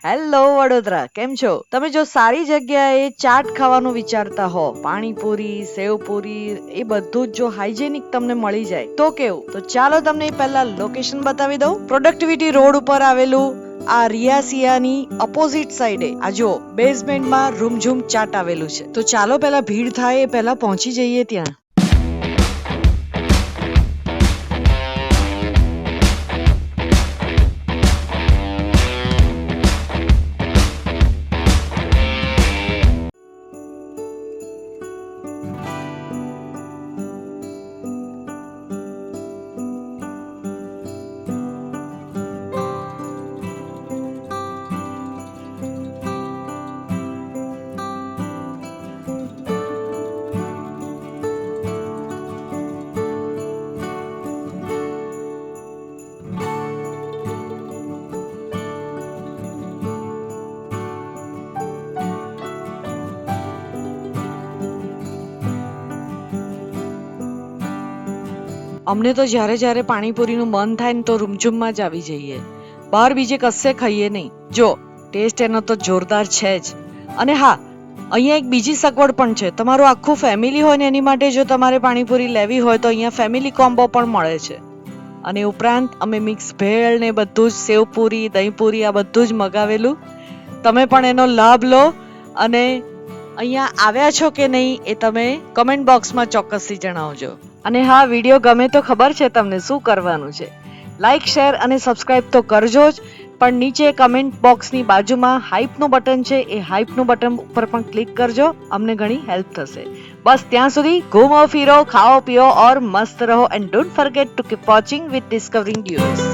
Hello Vadodara, કેમ છો? તમે જો સારી જગ્યાએ ચાટ ખાવાનું વિચારતા હો, પાણીપુરી, સેવપુરી એ બધું જ જો હાઇજેનિક તમને મળી જાય તો કેવું? તો ચાલો તમને પહેલા લોકેશન બતાવી દઉં. પ્રોડક્ટિવિટી રોડ ઉપર આવેલું આ રિયાસિયાની અપોઝિટ સાઈડે આ જો બેઝમેન્ટમાં રૂમઝૂમ ચાટ આવેલું છે. તો ચાલો પહેલા ભીડ થાય એ પહેલા પહોંચી જઈએ ત્યાં. અમને તો જ્યારે જ્યારે પાણીપુરીનું મન થાય ને તો રૂમઝૂમમાં જ આવી જઈએ, બહાર બીજે કશે ખાઈએ નહીં. જો ટેસ્ટ એનો તો જોરદાર છે જ. અને હા, અહીંયા એક બીજી સગવડ પણ છે. તમારું આખું ફેમિલી હોય ને એની માટે જો તમારે પાણીપુરી લેવી હોય તો અહીંયા ફેમિલી કોમ્બો પણ મળે છે. અને ઉપરાંત અમે મિક્સ ભેળ ને બધું જ સેવપુરી, દહીંપુરી આ બધું જ મગાવેલું. તમે પણ એનો લાભ લો અને અહીંયા આવ્યા છો કે નહીં એ તમે કમેન્ટ બોક્સમાં ચોક્કસથી જણાવજો. અને હા, વિડીયો ગમે તો ખબર છે તમને શું કરવાનું છે. લાઈક, શેર અને સબસ્ક્રાઇબ તો કરજો જ, પણ નીચે કમેન્ટ બોક્સની બાજુમાં હાઇપનું બટન છે, એ હાઇપનું બટન ઉપર પણ ક્લિક કરજો. અમને ઘણી હેલ્પ થશે. બસ ત્યાં સુધી ઘૂમો ફીરો, ખાઓ પીઓ ઓર મસ્ત રહો and don't forget to keep watching with discovering ડ્યુઅર્સ.